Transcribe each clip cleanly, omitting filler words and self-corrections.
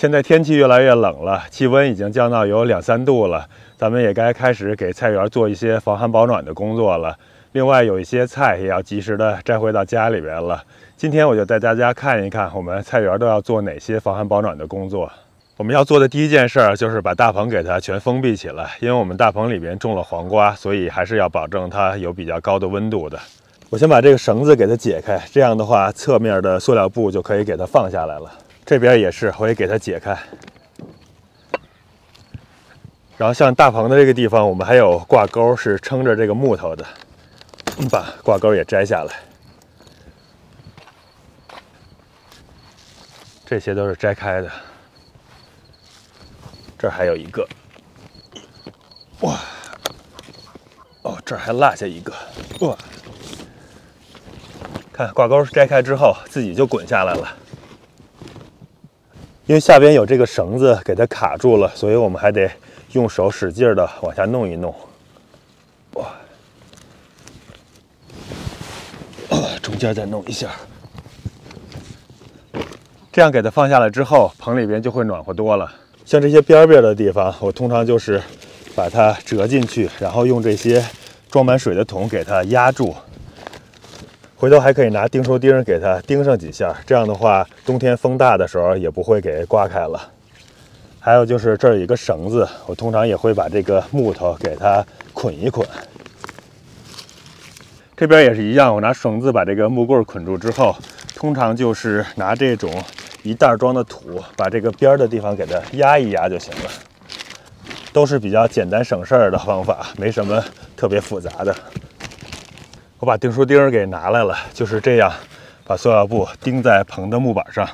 现在天气越来越冷了，气温已经降到有2、3度了，咱们也该开始给菜园做一些防寒保暖的工作了。另外，有一些菜也要及时的摘回到家里边了。今天我就带大家看一看我们菜园都要做哪些防寒保暖的工作。我们要做的第一件事就是把大棚给它全封闭起来，因为我们大棚里边种了黄瓜，所以还是要保证它有比较高的温度的。我先把这个绳子给它解开，这样的话，侧面的塑料布就可以给它放下来了。这边也是，我也给它解开。然后像大棚的这个地方，我们还有挂钩是撑着这个木头的，把挂钩也摘下来。这些都是摘开的。这儿还有一个，哇，哦，这儿还落下一个，哇，看挂钩摘开之后自己就滚下来了，因为下边有这个绳子给它卡住了，所以我们还得用手使劲的往下弄一弄，哇，中间再弄一下，这样给它放下来之后，棚里边就会暖和多了。像这些边的地方，我通常就是把它折进去，然后用这些装满水的桶给它压住。回头还可以拿钉手钉给它钉上几下，这样的话，冬天风大的时候也不会给刮开了。还有就是这儿有一个绳子，我通常也会把这个木头给它捆一捆。这边也是一样，我拿绳子把这个木棍捆住之后，通常就是拿这种一袋装的土，把这个边的地方给它压一压就行了，都是比较简单省事儿的方法，没什么特别复杂的。我把钉书钉给拿来了，就是这样，把塑料布钉在棚的木板上。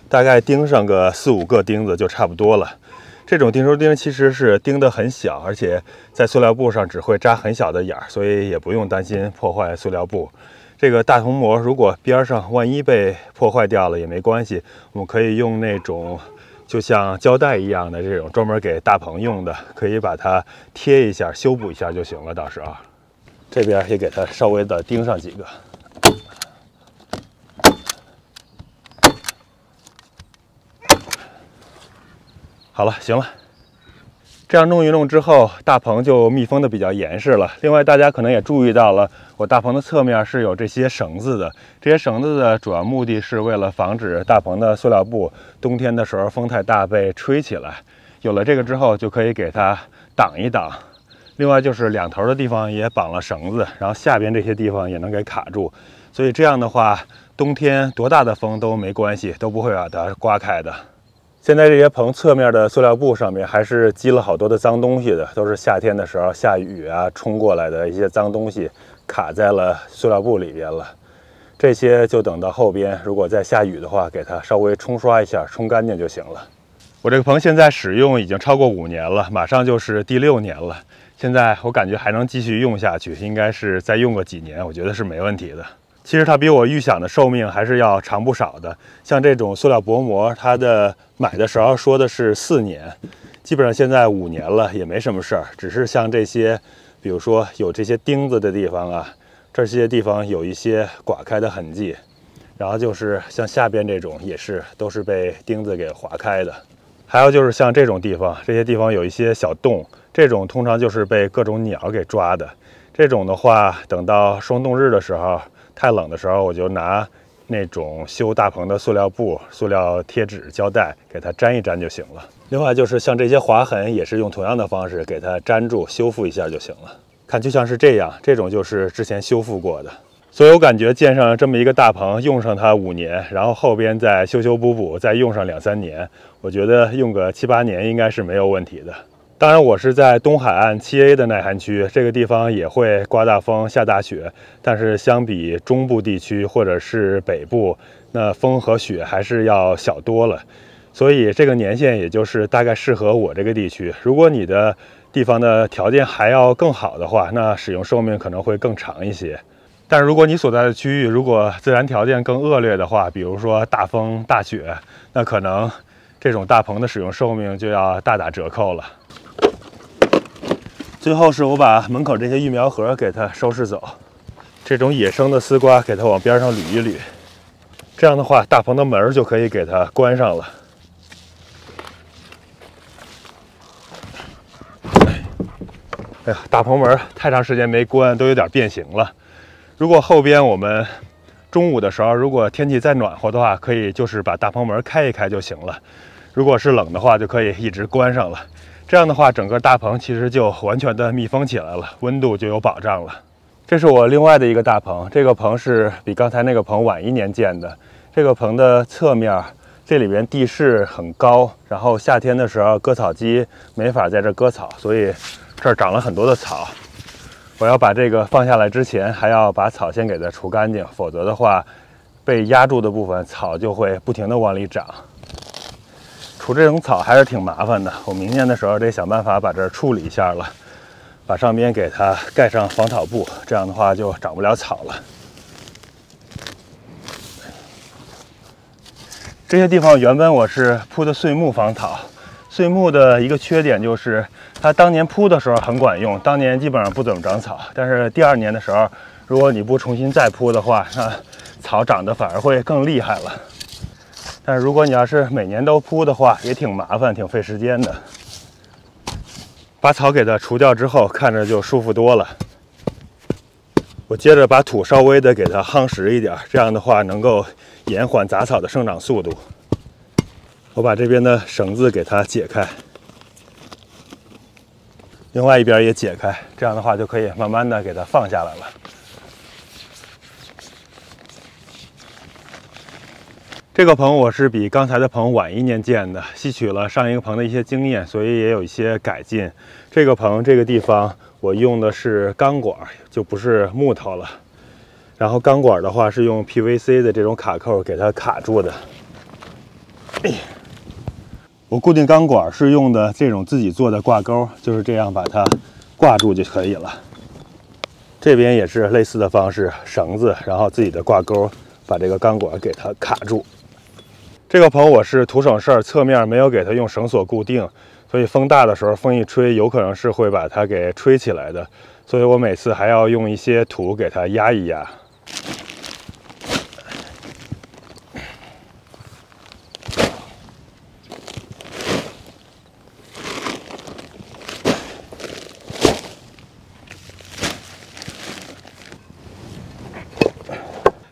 大概钉上个4、5个钉子就差不多了。这种钉书钉其实是钉得很小，而且在塑料布上只会扎很小的眼儿，所以也不用担心破坏塑料布。这个大铜膜如果边上万一被破坏掉了也没关系，我们可以用那种就像胶带一样的这种专门给大棚用的，可以把它贴一下修补一下就行了。到时候这边也给它稍微的钉上几个。好了，行了，这样弄一弄之后，大棚就密封的比较严实了。另外，大家可能也注意到了，我大棚的侧面是有这些绳子的。这些绳子的主要目的是为了防止大棚的塑料布冬天的时候风太大被吹起来。有了这个之后，就可以给它挡一挡。另外就是两头的地方也绑了绳子，然后下边这些地方也能给卡住。所以这样的话，冬天多大的风都没关系，都不会把它刮开的。现在这些棚侧面的塑料布上面还是积了好多的脏东西的，都是夏天的时候下雨啊冲过来的一些脏东西卡在了塑料布里边了。这些就等到后边如果再下雨的话，给它稍微冲刷一下，冲干净就行了。我这个棚现在使用已经超过5年了，马上就是第6年了。现在我感觉还能继续用下去，应该是再用个几年，我觉得是没问题的。其实它比我预想的寿命还是要长不少的。像这种塑料薄膜，它的买的时候说的是4年，基本上现在5年了，也没什么事儿。只是像这些，比如说有这些钉子的地方啊，这些地方有一些刮开的痕迹。然后就是像下边这种，也是都是被钉子给划开的。还有就是像这种地方，这些地方有一些小洞，这种通常就是被各种鸟给抓的。这种的话，等到霜冻日的时候，太冷的时候，我就拿那种修大棚的塑料布、塑料贴纸、胶带给它粘一粘就行了。另外就是像这些划痕，也是用同样的方式给它粘住、修复一下就行了。看，就像是这样，这种就是之前修复过的。所以我感觉建上这么一个大棚，用上它5年，然后后边再修修补补，再用上2、3年，我觉得用个7、8年应该是没有问题的。当然，我是在东海岸7A 的耐寒区，这个地方也会刮大风、下大雪，但是相比中部地区或者是北部，那风和雪还是要小多了。所以这个年限也就是大概适合我这个地区。如果你的地方的条件还要更好的话，那使用寿命可能会更长一些。但是如果你所在的区域如果自然条件更恶劣的话，比如说大风、大雪，那可能这种大棚的使用寿命就要大打折扣了。最后是我把门口这些育苗盒给它收拾走，这种野生的丝瓜给它往边上捋一捋，这样的话大棚的门就可以给它关上了。哎呀，大棚门太长时间没关，都有点变形了。如果后边我们中午的时候，如果天气再暖和的话，可以就是把大棚门开一开就行了。如果是冷的话，就可以一直关上了。这样的话，整个大棚其实就完全的密封起来了，温度就有保障了。这是我另外的一个大棚，这个棚是比刚才那个棚晚1年建的。这个棚的侧面，这里边地势很高，然后夏天的时候割草机没法在这割草，所以这儿长了很多的草。我要把这个放下来之前，还要把草先给它除干净，否则的话，被压住的部分草就会不停的往里长。除这种草还是挺麻烦的，我明年的时候得想办法把这儿处理一下了，把上边给它盖上防草布，这样的话就长不了草了。这些地方原本我是铺的碎木防草，碎木的一个缺点就是它当年铺的时候很管用，当年基本上不怎么长草，但是第2年的时候，如果你不重新再铺的话，那草长得反而会更厉害了。但是如果你要是每年都铺的话，也挺麻烦，挺费时间的。把草给它除掉之后，看着就舒服多了。我接着把土稍微的给它夯实一点，这样的话能够延缓杂草的生长速度。我把这边的绳子给它解开，另外一边也解开，这样的话就可以慢慢的给它放下来了。这个棚我是比刚才的棚晚1年建的，吸取了上一个棚的一些经验，所以也有一些改进。这个棚这个地方我用的是钢管，就不是木头了。然后钢管的话是用 PVC 的这种卡扣给它卡住的。我固定钢管是用的这种自己做的挂钩，就是这样把它挂住就可以了。这边也是类似的方式，绳子，然后自己的挂钩把这个钢管给它卡住。这个棚我是图省事儿，侧面没有给它用绳索固定，所以风大的时候，风一吹，有可能是会把它给吹起来的，所以我每次还要用一些土给它压一压。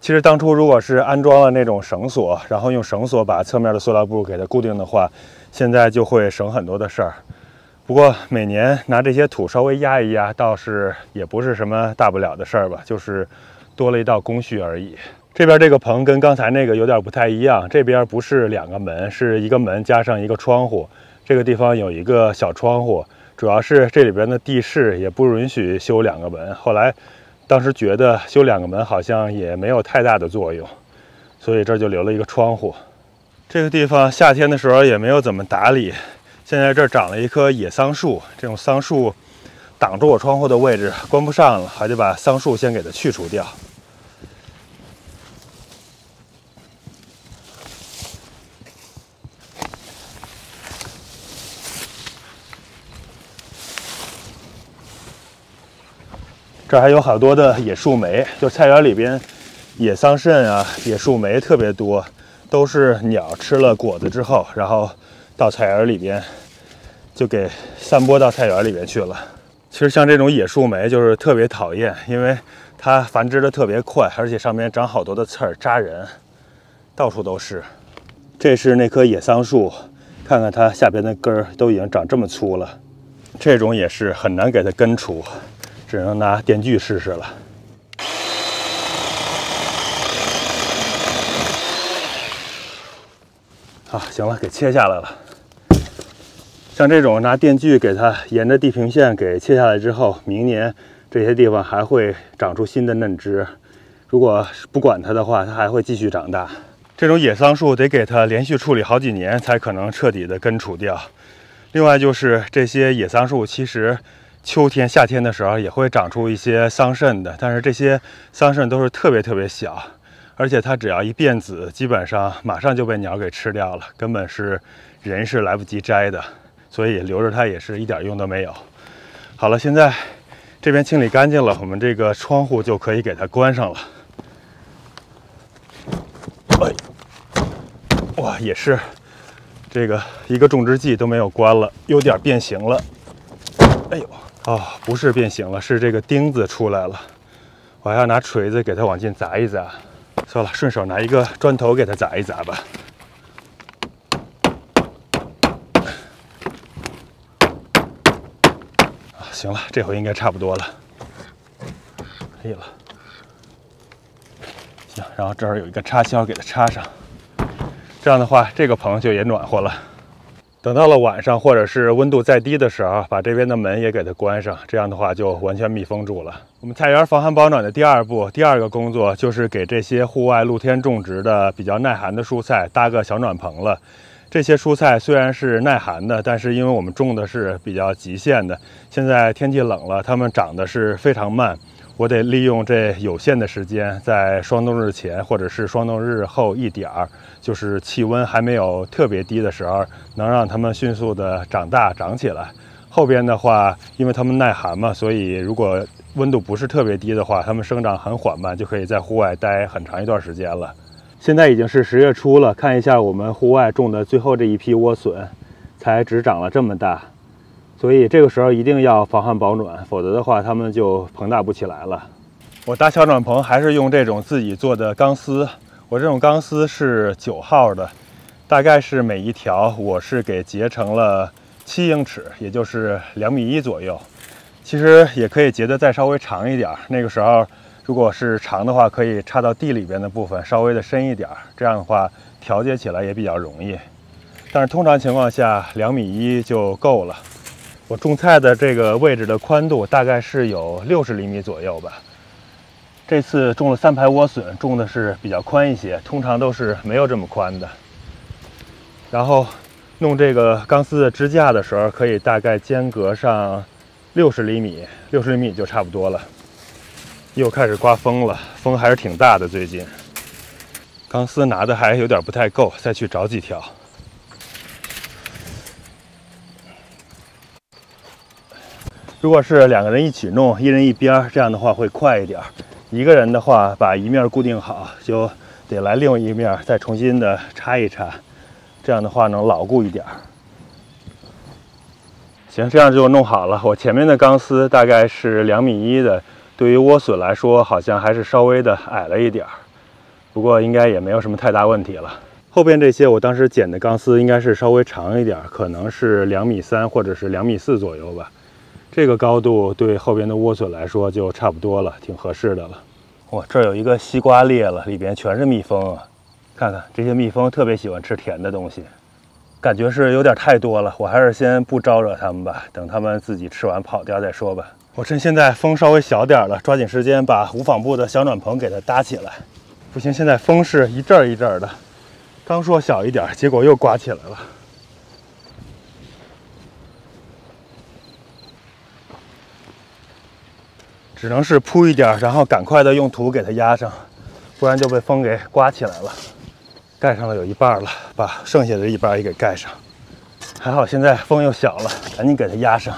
其实当初如果是安装了那种绳索，然后用绳索把侧面的塑料布给它固定的话，现在就会省很多的事儿。不过每年拿这些土稍微压一压，倒是也不是什么大不了的事儿吧，就是多了一道工序而已。这边这个棚跟刚才那个有点不太一样，这边不是2个门，是一个门加上一个窗户。这个地方有一个小窗户，主要是这里边的地势也不允许修2个门。后来当时觉得修2个门好像也没有太大的作用，所以这就留了一个窗户。这个地方夏天的时候也没有怎么打理，现在这儿长了一棵野桑树，这种桑树挡住我窗户的位置，关不上了，还得把桑树先给它去除掉。这儿还有好多的野树莓，就菜园里边野桑葚啊、野树莓特别多，都是鸟吃了果子之后，然后到菜园里边就给散播到菜园里边去了。其实像这种野树莓就是特别讨厌，因为它繁殖的特别快，而且上面长好多的刺儿扎人，到处都是。这是那棵野桑树，看看它下边的根儿都已经长这么粗了，这种也是很难给它根除。只能拿电锯试试了。好，行了，给切下来了。像这种拿电锯给它沿着地平线给切下来之后，明年这些地方还会长出新的嫩枝。如果不管它的话，它还会继续长大。这种野桑树得给它连续处理好几年，才可能彻底的根除掉。另外就是这些野桑树，其实秋天、夏天的时候也会长出一些桑葚的，但是这些桑葚都是特别小，而且它只要一变紫，基本上马上就被鸟给吃掉了，根本是人是来不及摘的，所以留着它也是一点用都没有。好了，现在这边清理干净了，我们这个窗户就可以给它关上了。哎，哇，也是这个一个种植剂都没有关了，有点变形了。哎呦，哦，不是变形了，是这个钉子出来了。我还要拿锤子给它往进砸一砸。算了，顺手拿一个砖头给它砸一砸吧。行了，这回应该差不多了。可以了。行，然后这儿有一个插销，给它插上。这样的话，这个棚就也暖和了。等到了晚上或者是温度再低的时候，把这边的门也给它关上，这样的话就完全密封住了。我们菜园防寒保暖的第二步，第二个工作就是给这些户外露天种植的比较耐寒的蔬菜搭个小暖棚了。这些蔬菜虽然是耐寒的，但是因为我们种的是比较极限的，现在天气冷了，它们长得是非常慢。我得利用这有限的时间，在霜冻日前或者是霜冻日后一点儿，就是气温还没有特别低的时候，能让它们迅速的长大长起来。后边的话，因为它们耐寒嘛，所以如果温度不是特别低的话，它们生长很缓慢，就可以在户外待很长一段时间了。现在已经是10月初了，看一下我们户外种的最后这一批莴笋，才只长了这么大。所以这个时候一定要防寒保暖，否则的话它们就膨大不起来了。我搭小暖棚还是用这种自己做的钢丝，我这种钢丝是9号的，大概是每一条我是给截成了7英尺，也就是2.1米左右。其实也可以截得再稍微长一点，那个时候如果是长的话，可以插到地里边的部分稍微的深一点，这样的话调节起来也比较容易。但是通常情况下2.1米就够了。我种菜的这个位置的宽度大概是有60厘米左右吧。这次种了3排莴笋，种的是比较宽一些，通常都是没有这么宽的。然后弄这个钢丝的支架的时候，可以大概间隔上60厘米，60厘米就差不多了。又开始刮风了，风还是挺大的最近。钢丝拿的还有点不太够，再去找几条。如果是2个人一起弄，一人一边，这样的话会快一点。一个人的话，把一面固定好，就得来另一面再重新的插一插，这样的话能牢固一点。行，这样就弄好了。我前面的钢丝大概是2.1米的，对于莴笋来说，好像还是稍微的矮了一点，不过应该也没有什么太大问题了。后边这些我当时剪的钢丝应该是稍微长一点，可能是2.3米或者是2.4米左右吧。这个高度对后边的莴笋来说就差不多了，挺合适的了。哇，这儿有一个西瓜裂了，里边全是蜜蜂啊！看看这些蜜蜂特别喜欢吃甜的东西，感觉是有点太多了，我还是先不招惹它们吧，等它们自己吃完跑掉再说吧。我趁现在风稍微小点了，抓紧时间把无纺布的小暖棚给它搭起来。不行，现在风是一阵一阵的，刚说小一点，结果又刮起来了。只能是铺一点，然后赶快的用土给它压上，不然就被风给刮起来了。盖上了有一半了，把剩下的一半也给盖上。还好现在风又小了，赶紧给它压上。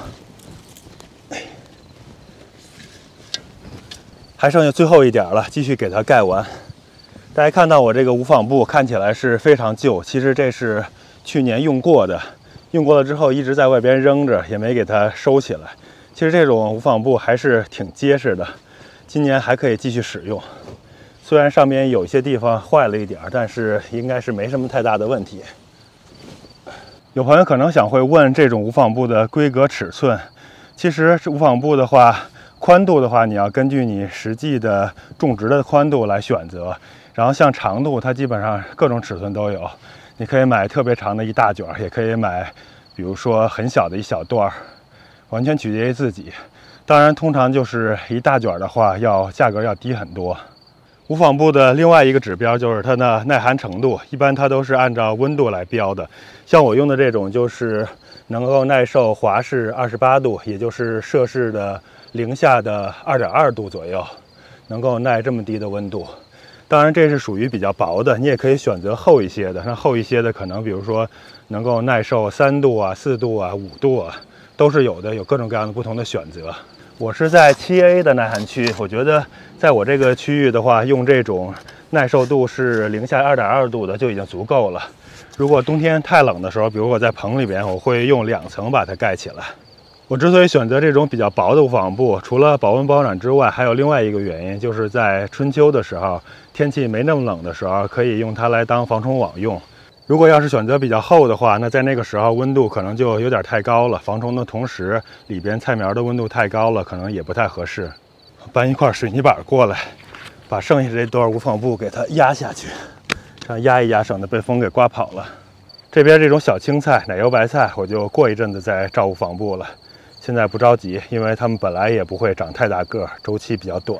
还剩下最后一点了，继续给它盖完。大家看到我这个无纺布看起来是非常旧，其实这是去年用过的，用过了之后一直在外边扔着，也没给它收起来。其实这种无纺布还是挺结实的，今年还可以继续使用。虽然上面有一些地方坏了一点，但是应该是没什么太大的问题。有朋友可能会问这种无纺布的规格尺寸，其实无纺布的话，宽度的话，你要根据你实际的种植的宽度来选择。然后像长度，它基本上各种尺寸都有，你可以买特别长的一大卷，也可以买，比如说很小的一小段，完全取决于自己。当然，通常就是一大卷的话，价格要低很多。无纺布的另外一个指标就是它的耐寒程度，一般它都是按照温度来标的。像我用的这种就是能够耐受华氏28度，也就是摄氏的零下的2.2度左右，能够耐这么低的温度。当然，这是属于比较薄的，你也可以选择厚一些的。那厚一些的可能，比如说能够耐受3度啊、4度啊、5度啊，都是有的，有各种各样的不同的选择。我是在7A 的耐寒区，我觉得在我这个区域的话，用这种耐受度是零下2.2度的就已经足够了。如果冬天太冷的时候，比如我在棚里边，我会用2层把它盖起来。我之所以选择这种比较薄的无纺布，除了保温保暖之外，还有另外一个原因，就是在春秋的时候，天气没那么冷的时候，可以用它来当防虫网用。如果要是选择比较厚的话，那在那个时候温度可能就有点太高了，防虫的同时，里边菜苗的温度太高了，可能也不太合适。搬一块水泥板过来，把剩下这段无纺布给它压下去，这样压一压，省得被风给刮跑了。这边这种小青菜、奶油白菜，我就过一阵子再照无纺布了。现在不着急，因为它们本来也不会长太大个儿，周期比较短。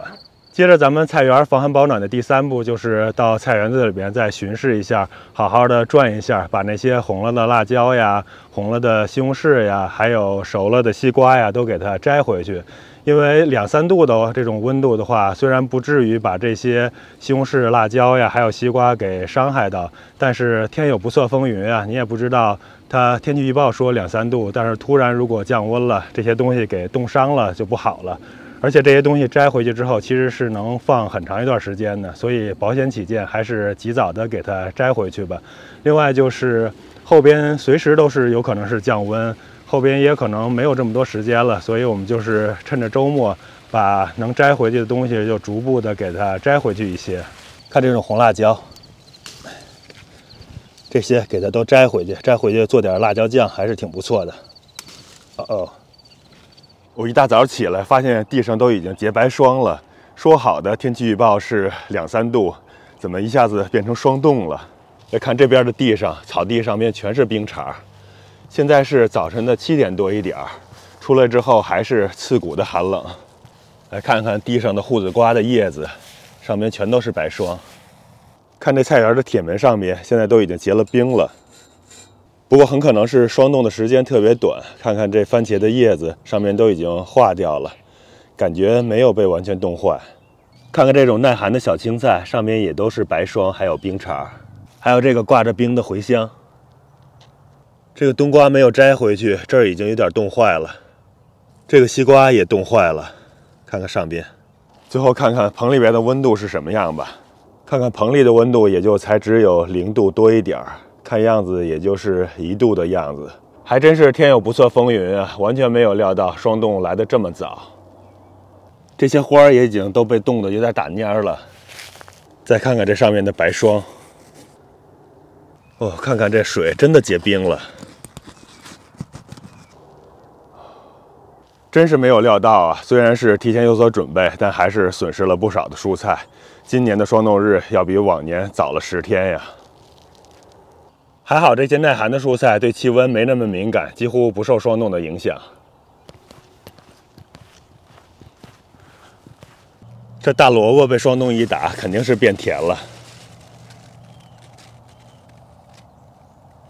接着咱们菜园防寒保暖的第3步就是到菜园子里边再巡视一下，好好的转一下，把那些红了的辣椒呀、红了的西红柿呀，还有熟了的西瓜呀，都给它摘回去。因为2、3度的这种温度的话，虽然不至于把这些西红柿、辣椒呀，还有西瓜给伤害到，但是天有不测风云啊，你也不知道它天气预报说2、3度，但是突然如果降温了，这些东西给冻伤了就不好了。而且这些东西摘回去之后，其实是能放很长一段时间的，所以保险起见，还是及早的给它摘回去吧。另外就是后边随时都是有可能是降温，后边也可能没有这么多时间了，所以我们就是趁着周末，把能摘回去的东西就逐步的给它摘回去一些。看这种红辣椒，这些给它都摘回去，摘回去做点辣椒酱还是挺不错的。我一大早起来，发现地上都已经结白霜了。说好的天气预报是2、3度，怎么一下子变成霜冻了？再看这边的地上，草地上面全是冰碴。现在是早晨的7点多一点，出来之后还是刺骨的寒冷。来看看地上的护子瓜的叶子，上面全都是白霜。看这菜园的铁门上面，现在都已经结了冰了。不过很可能是霜冻的时间特别短，看看这番茄的叶子上面都已经化掉了，感觉没有被完全冻坏。看看这种耐寒的小青菜，上面也都是白霜，还有冰碴，还有这个挂着冰的茴香。这个冬瓜没有摘回去，这儿已经有点冻坏了。这个西瓜也冻坏了，看看上边。最后看看棚里边的温度是什么样吧。看看棚里的温度也就才只有0度多一点，看样子也就是1度的样子。还真是天有不测风云啊，完全没有料到霜冻来得这么早。这些花儿也已经都被冻得有点打蔫了。再看看这上面的白霜，哦，看看这水真的结冰了。真是没有料到啊！虽然是提前有所准备，但还是损失了不少的蔬菜。今年的霜冻日要比往年早了10天呀。还好这些耐寒的蔬菜对气温没那么敏感，几乎不受霜冻的影响。这大萝卜被霜冻一打，肯定是变甜了。